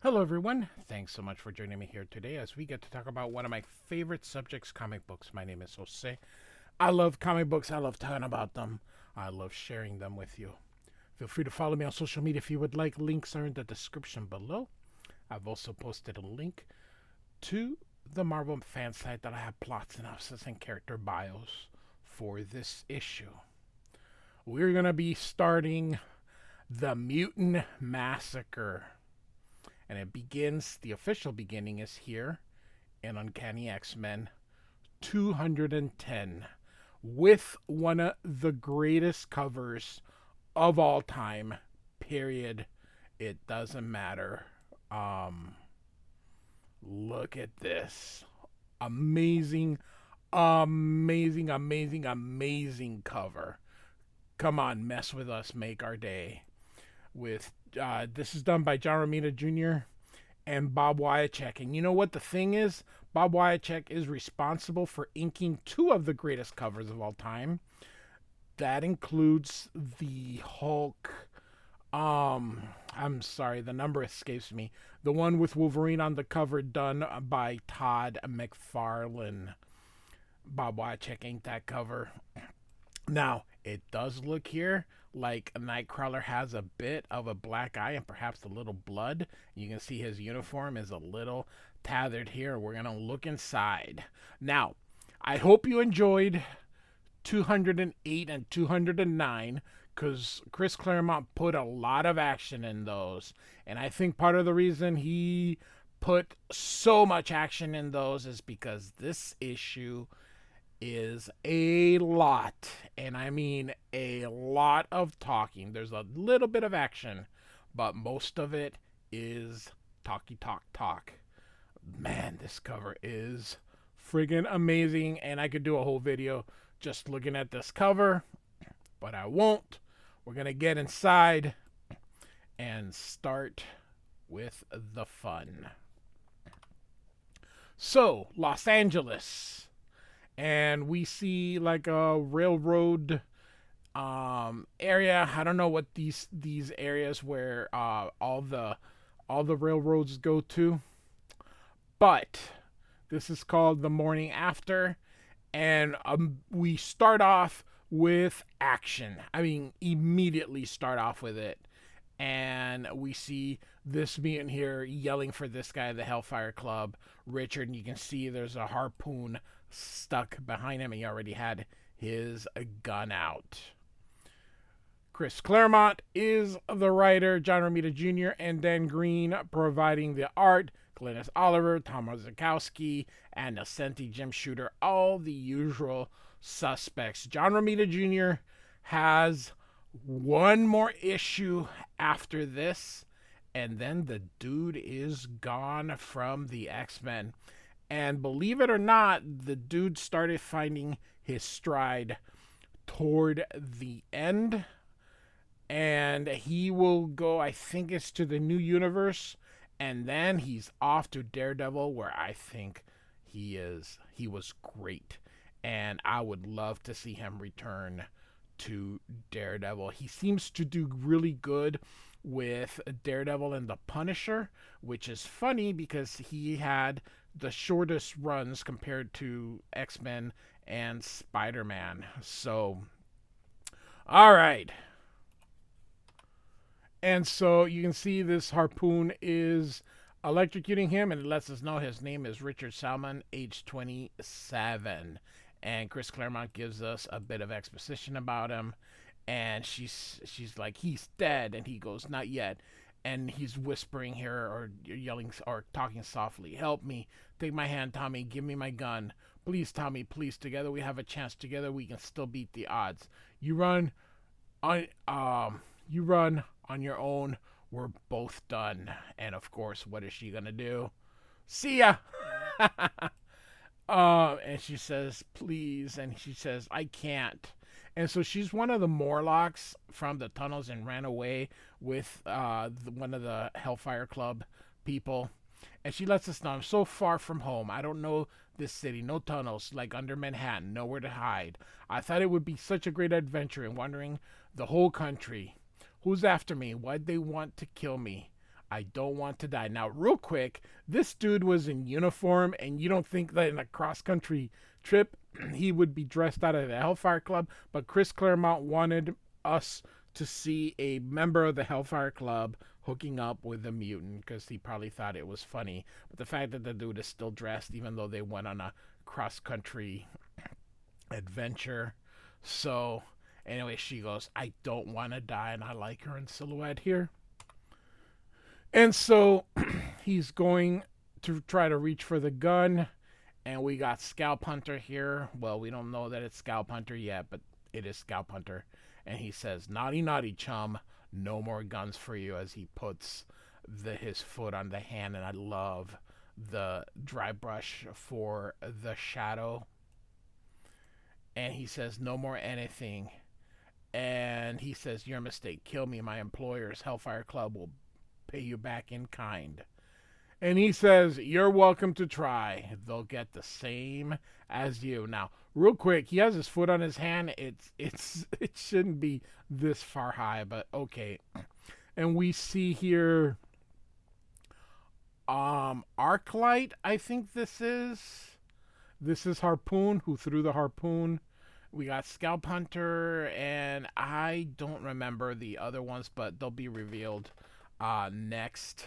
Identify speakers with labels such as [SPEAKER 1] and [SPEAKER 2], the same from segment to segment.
[SPEAKER 1] Hello, everyone. Thanks so much for joining me here today as we get to talk about one of my favorite subjects, comic books. My name is Jose. I love comic books. I love talking about them. I love sharing them with you. Feel free to follow me on social media if you would like. Links are in the description below. I've also posted a link to the Marvel fan site that I have plot synopsis and character bios for this issue. We're going to be starting the Mutant Massacre. And it begins, the official beginning is here in Uncanny X-Men 210 with one of the greatest covers of all time, period. It doesn't matter. Look at this. Amazing, amazing cover. Come on, mess with us, make our day. With this is done by John Romita Jr. and Bob Wyacek. And you know what the thing is? Bob Wyacek is responsible for inking two of the greatest covers of all time. That includes the Hulk. I'm sorry, the number escapes me. The one with Wolverine on the cover, done by Todd McFarlane. Bob Wyacek inked that cover. Now, it does look here like Nightcrawler has a bit of a black eye and perhaps a little blood. You can see his uniform is a little tethered here. We're going to look inside. Now, I hope you enjoyed 208 and 209 because Chris Claremont put a lot of action in those. And I think part of the reason he put so much action in those is because this issue is a lot, and I mean a lot of talking. There's a little bit of action, but most of it is talk. Man, this cover is friggin' amazing, and I could do a whole video just looking at this cover, but I won't. We're gonna get inside and start with the fun. So, Los Angeles. And we see like a railroad area. I don't know what these areas where all the railroads go to, but this is called the morning after, and we start off with action. I mean, immediately start off with it, and we see this mutant here yelling for this guy, the Hellfire Club, Richard, and you can see there's a harpoon stuck behind him. He already had his gun out. Chris Claremont is the writer, John Romita Jr. and Dan Green providing the art, Glennis Oliver, Tom Rozakowski, and Ascenti Jim Shooter, all the usual suspects. John Romita Jr. has one more issue after this, and then the dude is gone from the X-Men. And believe it or not, the dude started finding his stride toward the end. And he will go, I think it's to the new universe. And then he's off to Daredevil, where I think he was great. And I would love to see him return to Daredevil. He seems to do really good with Daredevil and the Punisher, which is funny because he had the shortest runs compared to X-Men and Spider-Man. So, all right. And so you can see this harpoon is electrocuting him, and it lets us know his name is Richard Salmon, age 27. And Chris Claremont gives us a bit of exposition about him. And she's like, he's dead. And he goes, not yet. And he's whispering here or yelling or talking softly. Help me. Take my hand, Tommy. Give me my gun. Please, Tommy, please. Together we have a chance. Together we can still beat the odds. You run on your own. We're both done. And of course, what is she gonna do? See ya. And she says, please. And she says, I can't. And so she's one of the Morlocks from the tunnels and ran away with one of the Hellfire Club people. And she lets us know, I'm so far from home. I don't know this city. No tunnels, like under Manhattan. Nowhere to hide. I thought it would be such a great adventure in wandering the whole country. Who's after me? Why'd they want to kill me? I don't want to die. Now, real quick, this dude was in uniform, and you don't think that in a cross country trip he would be dressed out of the Hellfire Club, but Chris Claremont wanted us to see a member of the Hellfire Club hooking up with a mutant because he probably thought it was funny. But the fact that the dude is still dressed, even though they went on a cross country adventure. So, anyway, she goes, I don't want to die, and I like her in silhouette here. And so he's going to try to reach for the gun, and we got Scalp Hunter here. Well, we don't know that it's Scalp Hunter yet, but it is Scalp Hunter. And he says, naughty, naughty, chum, no more guns for you, as he puts his foot on the hand. And I love the dry brush for the shadow. And he says, no more anything. And he says, your mistake. Kill me. My employer's Hellfire Club will pay you back in kind. And he says, you're welcome to try. They'll get the same as you. Now, real quick, he has his foot on his hand. It shouldn't be this far high, but okay. And we see here Arclight, I think this is. This is Harpoon, who threw the harpoon. We got Scalp Hunter, and I don't remember the other ones, but they'll be revealed next.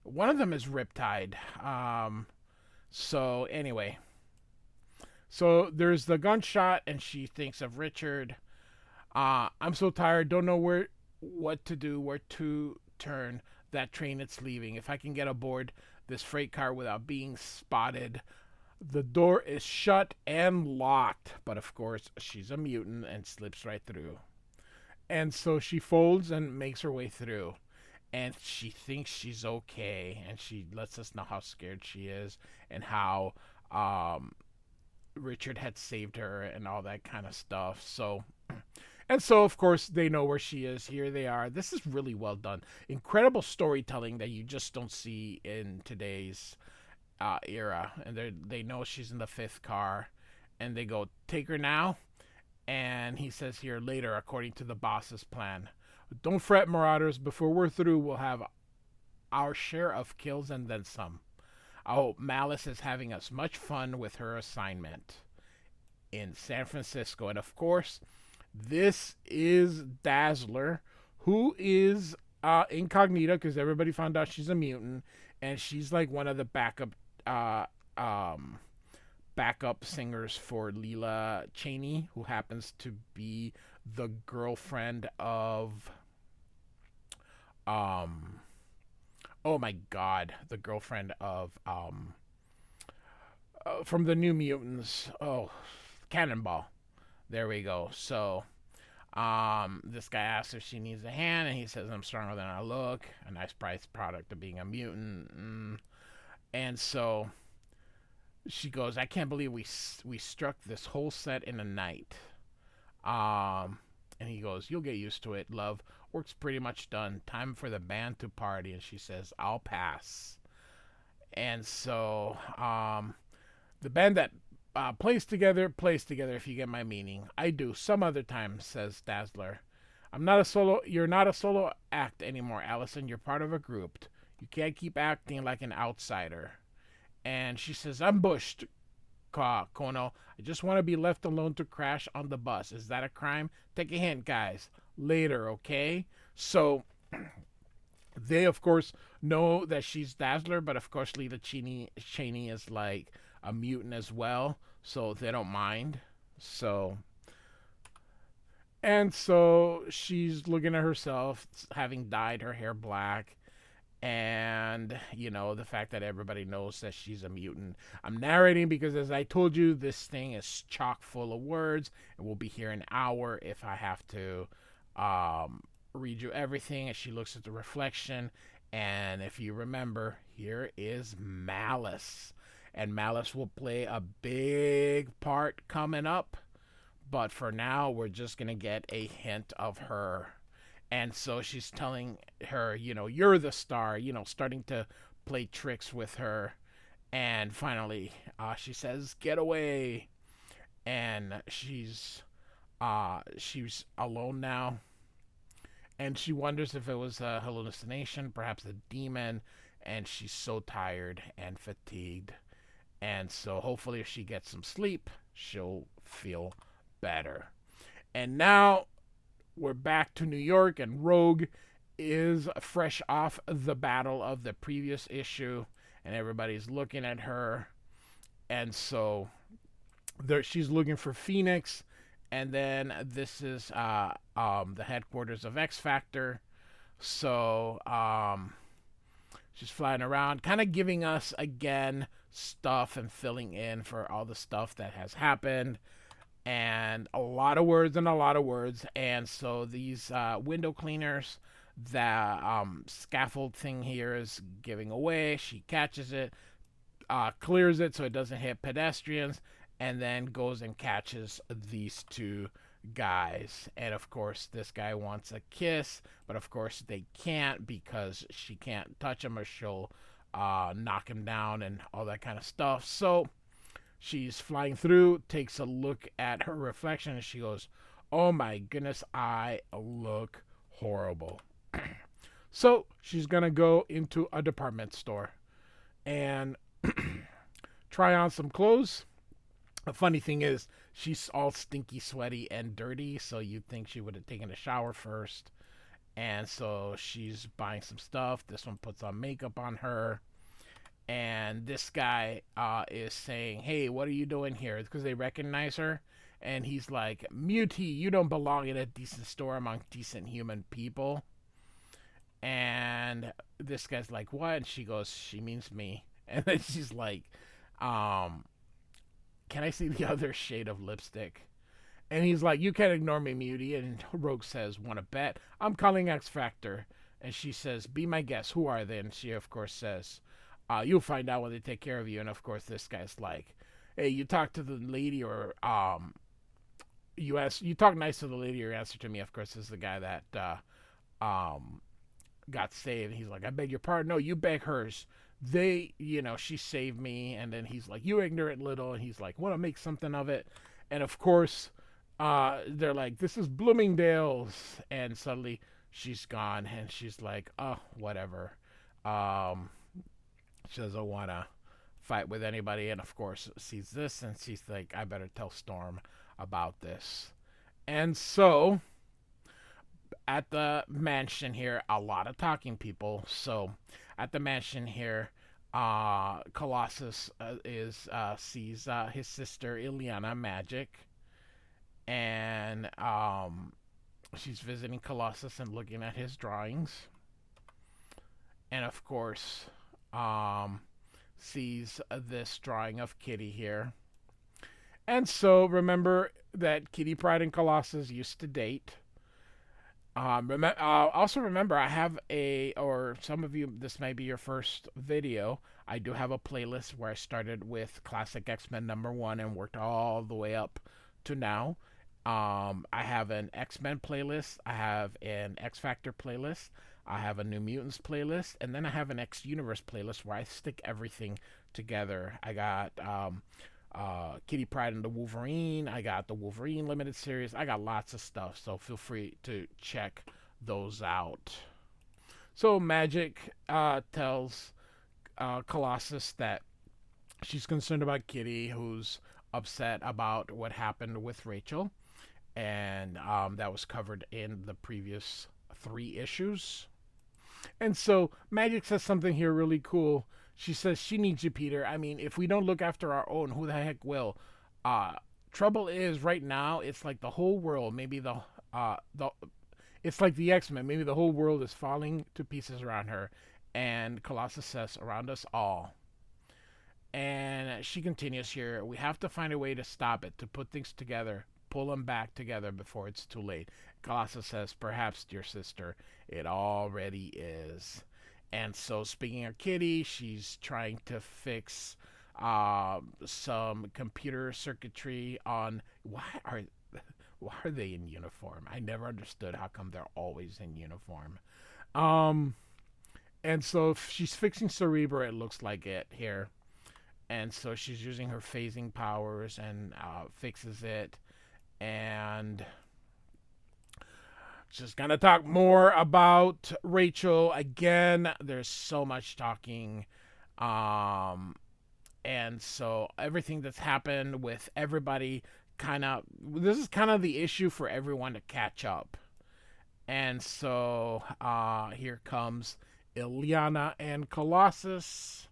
[SPEAKER 1] One of them is Riptide. So anyway. So there's the gunshot, and she thinks of Richard. I'm so tired, don't know what to do, where to turn. That train, it's leaving. If I can get aboard this freight car without being spotted. The door is shut and locked, but of course she's a mutant and slips right through. And so she folds and makes her way through. And she thinks she's okay, and she lets us know how scared she is and how Richard had saved her and all that kind of stuff. So, and so of course they know where she is. Here they are. This is really well done. Incredible storytelling that you just don't see in today's era. And they know she's in the fifth car, and they go, take her now. And he says here, later, according to the boss's plan. Don't fret, Marauders. Before we're through, we'll have our share of kills and then some. I hope Malice is having as much fun with her assignment in San Francisco. And of course, this is Dazzler, who is incognita because everybody found out she's a mutant, and she's like one of the backup singers for Leela Cheney, who happens to be the girlfriend of oh my god, the girlfriend of from the New Mutants. Oh, Cannonball. There we go. So this guy asks if she needs a hand, and he says, I'm stronger than I look. A nice price product of being a mutant. And so she goes, I can't believe we struck this whole set in a night. And he goes, you'll get used to it, love. Work's pretty much done. Time for the band to party. And she says, I'll pass. And so the band that plays together, if you get my meaning. I do. Some other time, says Dazzler. You're not a solo act anymore, Allison. You're part of a group. You can't keep acting like an outsider. And she says, I'm bushed, Kono. I just want to be left alone to crash on the bus. Is that a crime? Take a hint, guys. Later, okay? So they, of course, know that she's Dazzler, but of course Leela Cheney is like a mutant as well, so they don't mind. So, and so she's looking at herself, having dyed her hair black. And, you know, the fact that everybody knows that she's a mutant. I'm narrating because, as I told you, this thing is chock full of words. And we'll be here an hour if I have to read you everything. As she looks at the reflection. And if you remember, here is Malice. And Malice will play a big part coming up. But for now, we're just going to get a hint of her. And so she's telling her, you know, you're the star, you know, starting to play tricks with her. And finally, she says, get away. And she's alone now. and she wonders if it was a hallucination, perhaps a demon, and she's so tired and fatigued. And so hopefully if she gets some sleep, she'll feel better. And now we're back to New York, and Rogue is fresh off the battle of the previous issue, and everybody's looking at her. And so she's looking for Phoenix, and then this is the headquarters of X Factor. So she's flying around, kind of giving us again stuff and filling in for all the stuff that has happened. And a lot of words and a lot of words. And so these window cleaners, the scaffold thing here is giving away. She catches it, clears it so it doesn't hit pedestrians, and then goes and catches these two guys. And of course, this guy wants a kiss, but of course, they can't because she can't touch him or she'll knock him down and all that kind of stuff. So she's flying through, takes a look at her reflection, and she goes, "Oh my goodness, I look horrible." So she's gonna go into a department store and try on some clothes. The funny thing is, she's all stinky, sweaty, and dirty, so you'd think she would have taken a shower first. And so she's buying some stuff. This one puts on makeup on her. And this guy is saying, "Hey, what are you doing here?" Because they recognize her. And he's like, "Mutie, you don't belong in a decent store among decent human people." And this guy's like, "What?" And she goes, "She means me." And then she's like, um, "Can I see the other shade of lipstick?" And he's like, "You can't ignore me, Mutie." And Rogue says, "Want to bet? I'm calling X Factor." And she says, "Be my guest. Who are they?" And she, of course, says, "You'll find out when they take care of you." And of course, this guy's like, "Hey, you talk to the lady, or you talk nice to the lady, or answer to me." Of course, this is the guy that got saved. He's like, "I beg your pardon." "No, you beg hers. She saved me." And then he's like, "You ignorant little." And he's like, "Want to make something of it?" And of course, they're like, "This is Bloomingdale's." And suddenly she's gone, and she's like, "Oh, whatever." Um, she doesn't want to fight with anybody, and of course sees this, and she's like, "I better tell Storm about this." And so at the mansion here, a lot of talking people. So at the mansion here, Colossus is sees his sister Ileana Magic, and she's visiting Colossus and looking at his drawings, and of course, um, sees this drawing of Kitty here. And so remember that Kitty Pryde and Colossus used to date. Also remember, I have or some of you, this may be your first video. I do have a playlist where I started with Classic X-Men #1 and worked all the way up to now. I have an X-Men playlist. I have an X Factor playlist. I have a New Mutants playlist, and then I have an X Universe playlist where I stick everything together. I got Kitty Pryde and the Wolverine. I got the Wolverine limited series. I got lots of stuff, so feel free to check those out. So Magic tells Colossus that she's concerned about Kitty, who's upset about what happened with Rachel, and that was covered in the previous 3 issues. And so Magic says something here really cool. She says she needs you, Peter. I mean, if we don't look after our own, who the heck will? Uh, Trouble is, right now, it's like the whole world, maybe it's like the X-Men. Maybe the whole world is falling to pieces around her. And Colossus says, "Around us all." And she continues here, "We have to find a way to stop it, to put things together, pull them back together before it's too late." Colossus says, "Perhaps, dear sister, it already is." And so, speaking of Kitty, she's trying to fix some computer circuitry on why are they in uniform? I never understood how come they're always in uniform. Um, and so she's fixing Cerebro. It looks like it here, and so she's using her phasing powers and fixes it, and Just gonna talk more about Rachel again. There's so much talking. Um, and so everything that's happened with everybody kind of, this is kind of the issue for everyone to catch up. And so here comes Ilyana and Colossus.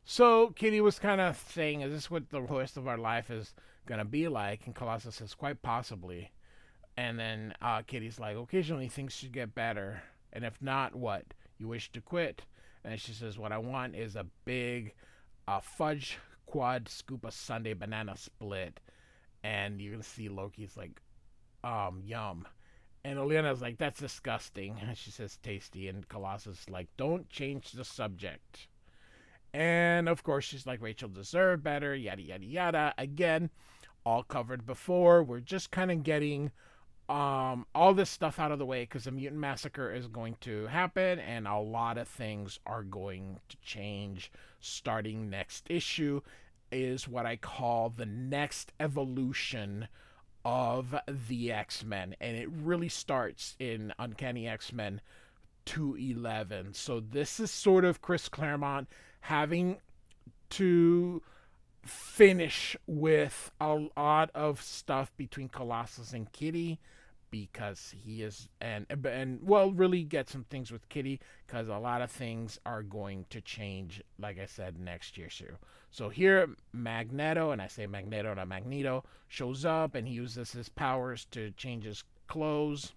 [SPEAKER 1] So Kitty was kind of saying, is this what the rest of our life is going to be like? And Colossus says, quite possibly. And then Kitty's like, occasionally things should get better. And if not, what? You wish to quit? And she says, what I want is a big fudge quad scoop of Sunday banana split. And you can see Loki's like, yum. And Olena's like, that's disgusting. And she says, tasty. And Colossus is like, don't change the subject. And of course, she's like, Rachel deserved better, yada, yada, yada. Again, all covered before. We're just kind of getting all this stuff out of the way because the Mutant Massacre is going to happen and a lot of things are going to change starting next issue is what I call the next evolution of the X-Men, and it really starts in Uncanny X-Men 211. So this is sort of Chris Claremont having to finish with a lot of stuff between Colossus and Kitty because he is and well really get some things with Kitty because a lot of things are going to change like I said next year too. So here Magneto, and I say Magneto not Magneto, shows up and he uses his powers to change his clothes.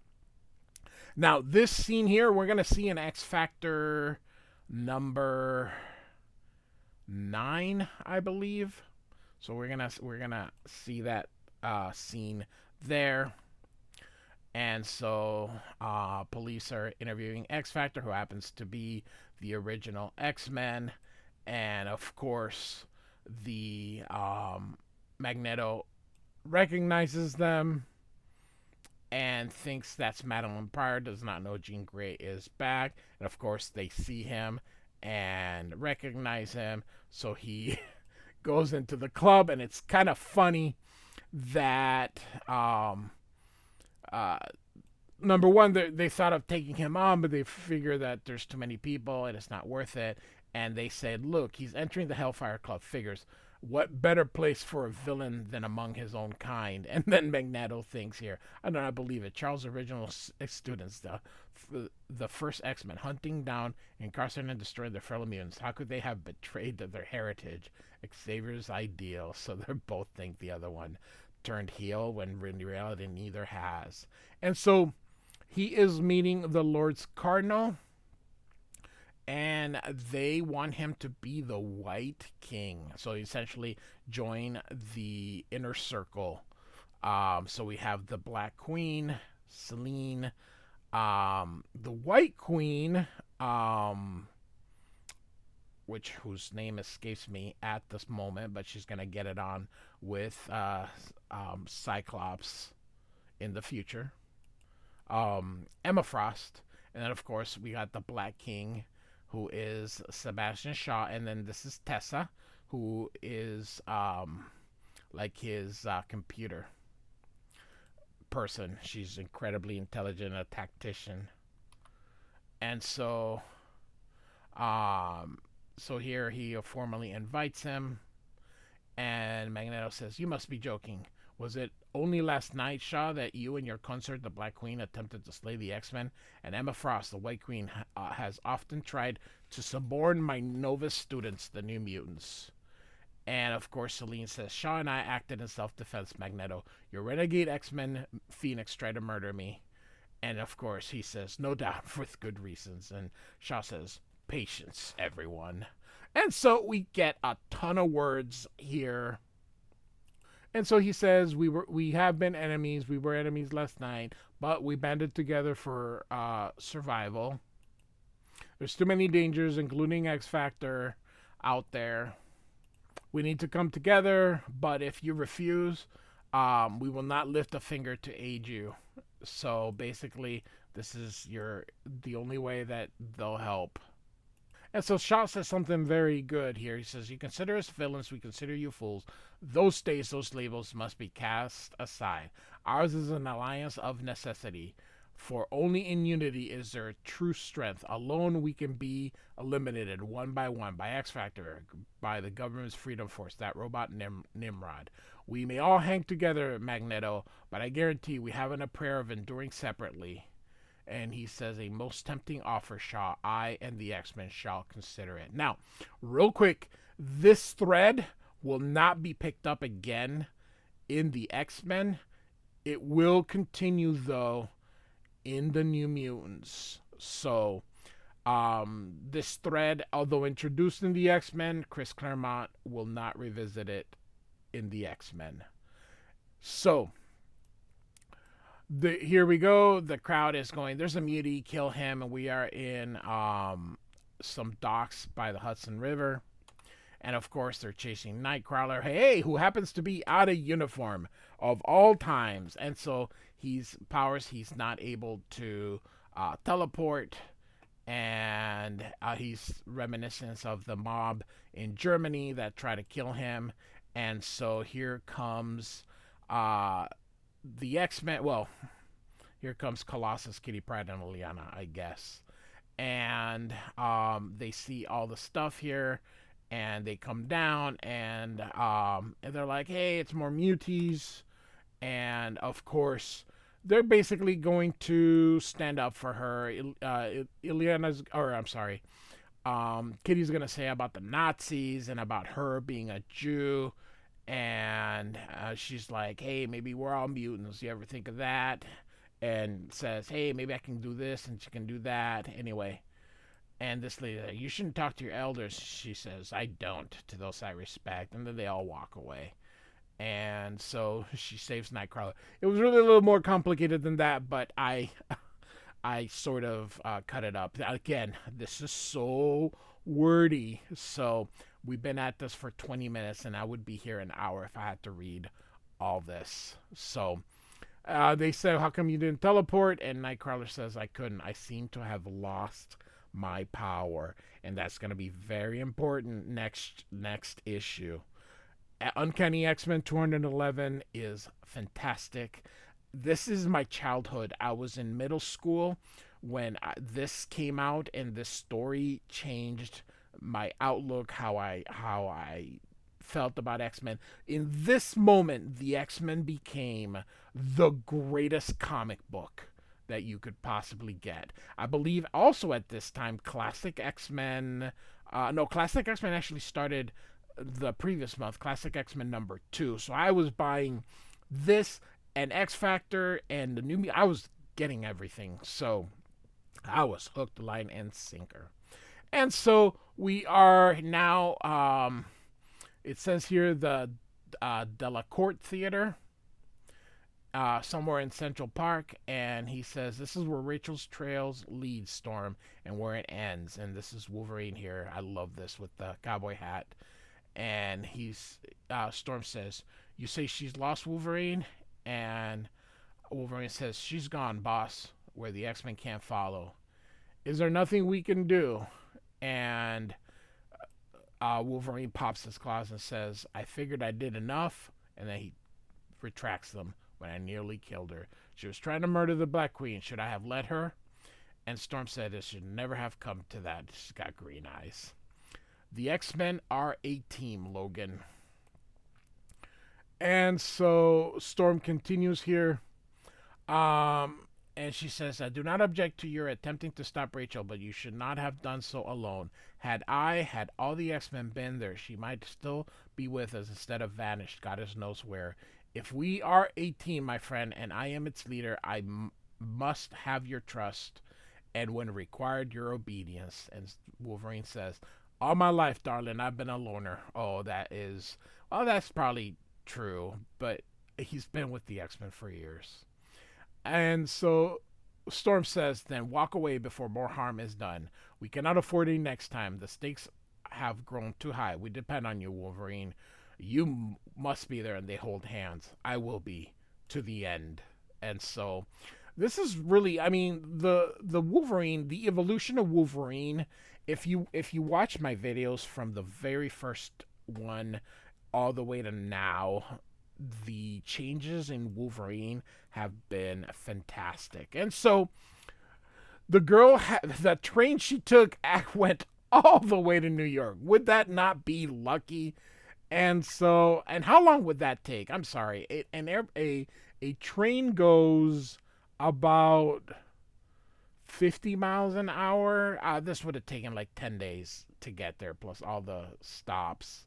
[SPEAKER 1] Now this scene here we're gonna see an X Factor number 9 I believe. So we're gonna see that scene there. And so police are interviewing X Factor, who happens to be the original X-Men. And of course, the Magneto recognizes them and thinks that's Madeline Pryor, does not know Jean Grey is back. And of course, they see him and recognize him. So he goes into the club, and it's kind of funny that number one, they thought of taking him on, but they figure that there's too many people and it's not worth it. And they said, look, he's entering the Hellfire Club. Figures, what better place for a villain than among his own kind? And then Magneto thinks here, I do not believe it. Charles' original students, the first X-Men, hunting down, incarcerating, and destroying their fellow mutants. How could they have betrayed their heritage? Xavier's ideal. So they both think the other one turned heel when in reality neither has. And so he is meeting the Lord's Cardinal, and they want him to be the White King. So essentially join the inner circle. So we have the Black Queen, Selene, the White Queen, whose name escapes me at this moment, but she's gonna get it on with Cyclops in the future. Emma Frost, and then of course we got the Black King, who is Sebastian Shaw, and then this is Tessa, who is like his computer person. She's incredibly intelligent, a tactician, and so here he formally invites him, and Magneto says, "You must be joking. Was it only last night, Shaw, that you and your consort, the Black Queen, attempted to slay the X-Men? And Emma Frost, the White Queen, has often tried to suborn my novice students, the New Mutants." And of course, Selene says, "Shaw and I acted in self-defense, Magneto. Your renegade X-Men Phoenix tried to murder me." And of course, he says, "No doubt, with good reasons." And Shaw says, "Patience, everyone." And so we get a ton of words here. And so he says, we have been enemies. We were enemies last night, but we banded together for survival. There's too many dangers, including X Factor, out there. We need to come together, but if you refuse, we will not lift a finger to aid you. So basically, this is the only way that they'll help. And so Shaw says something very good here. He says, "You consider us villains, we consider you fools. Those days, those labels must be cast aside. Ours is an alliance of necessity. For only in unity is there true strength. Alone we can be eliminated one by one by X Factor, by the government's Freedom Force, that robot Nimrod. We may all hang together, Magneto, but I guarantee we haven't a prayer of enduring separately. And he says, a most tempting offer shall I and the X-Men shall consider it. Now, real quick, this thread will not be picked up again in the X-Men. It will continue, though, in the New Mutants. So, this thread, although introduced in the X-Men, Chris Claremont will not revisit it in the X-Men. So, here we go. The crowd is going, there's a mutie, kill him. And we are in some docks by the Hudson River. And of course, they're chasing Nightcrawler. Hey, who happens to be out of uniform of all times. And so he's not able to teleport. And he's reminiscent of the mob in Germany that try to kill him. And so here comes the X-Men. Well, here comes Colossus, Kitty Pryde, and Liliana, I guess. And they see all the stuff here. And they come down, and they're like, hey, it's more muties. And, of course, they're basically going to stand up for her. Kitty's going to say about the Nazis and about her being a Jew. And she's like, hey, maybe we're all mutants. You ever think of that? And says, hey, maybe I can do this, and she can do that. Anyway. And this lady, you shouldn't talk to your elders, she says. I don't, to those I respect. And then they all walk away. And so she saves Nightcrawler. It was really a little more complicated than that, but I sort of cut it up. Again, this is so wordy. So we've been at this for 20 minutes, and I would be here an hour if I had to read all this. So they said, how come you didn't teleport? And Nightcrawler says, I couldn't. I seem to have lost my power, and that's going to be very important next issue. Uncanny X-Men 211 is fantastic. This is my childhood. I was in middle school when this came out, and this story changed my outlook, how I felt about X-Men. In this moment, the X-Men became the greatest comic book that you could possibly get. I believe also at this time, Classic X-Men actually started the previous month, Classic X-Men #2. So I was buying this and X Factor and the new, I was getting everything. So I was hooked, line, and sinker. And so we are now, it says here, the Delacorte Theater, somewhere in Central Park, and he says this is where Rachel's trails lead, Storm, and where it ends. And this is Wolverine here. I love this with the cowboy hat. And Storm says, you say she's lost, Wolverine? And Wolverine says, she's gone, boss, where the X-Men can't follow. Is there nothing we can do? And Wolverine pops his claws and says, I figured I did enough. And then he retracts them. When I nearly killed her. She was trying to murder the Black Queen. Should I have let her? And Storm said it should never have come to that. She's got green eyes. The X-Men are a team, Logan. And so Storm continues here. And she says, I do not object to your attempting to stop Rachel, but you should not have done so alone. Had all the X-Men been there, she might still be with us instead of vanished, God knows where. If we are a team, my friend, and I am its leader, I must have your trust, and when required, your obedience. And Wolverine says, all my life, darling, I've been a loner. Oh, that's probably true, but he's been with the X-Men for years. And so Storm says, then walk away before more harm is done. We cannot afford it next time. The stakes have grown too high. We depend on you, Wolverine. You must be there, and they hold hands. I will be to the end. And so this is really, I mean, the Wolverine, the evolution of Wolverine, if you watch my videos from the very first one all the way to now, the changes in Wolverine have been fantastic. And so the the train she took went all the way to New York. Would that not be lucky? And so, and how long would that take? I'm sorry. A train goes about 50 miles an hour. This would have taken like 10 days to get there, plus all the stops.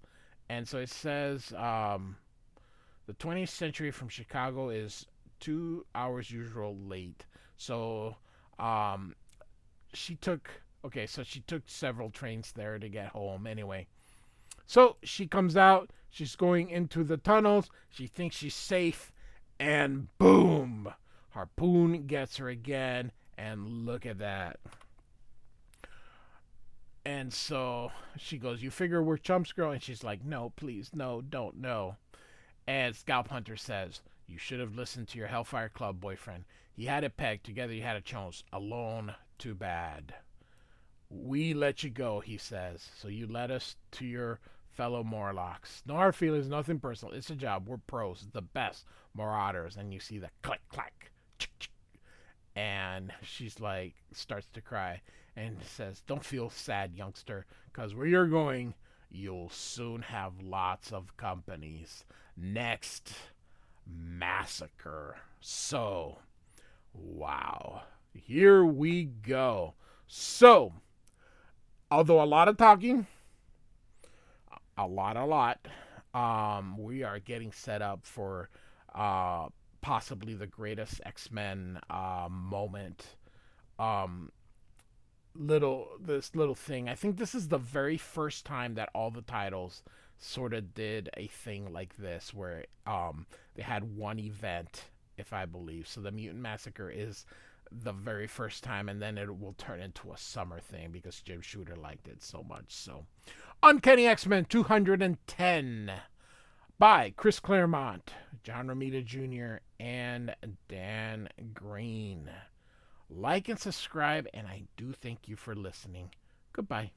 [SPEAKER 1] And so it says the 20th century from Chicago is 2 hours usual late. So um, she took, okay, so she took several trains there to get home anyway. So she comes out, she's going into the tunnels, she thinks she's safe, and boom! Harpoon gets her again, and look at that. And so she goes, "You figure we're chumps, girl?" And she's like, "No, please, no, don't, no." And Scalp Hunter says, "You should have listened to your Hellfire Club boyfriend. He had it pegged, together you had a chance. Alone, too bad. We let you go," he says, "so you led us to your fellow Morlocks. No hard feelings, nothing personal. It's a job. We're pros, the best Marauders." And you see the click, clack, and she's like, starts to cry and says, "Don't feel sad, youngster, because where you're going, you'll soon have lots of companies. Next, Massacre." So, wow. Here we go. So, although a lot of talking, a lot, we are getting set up for possibly the greatest X-Men moment. Um, this little thing. I think this is the very first time that all the titles sort of did a thing like this, where they had one event, if I believe. So the Mutant Massacre is the very first time, and then it will turn into a summer thing because Jim Shooter liked it so much. So, Uncanny X-Men 210 by Chris Claremont, John Romita Jr., and Dan Green. Like and subscribe, and I do thank you for listening. Goodbye.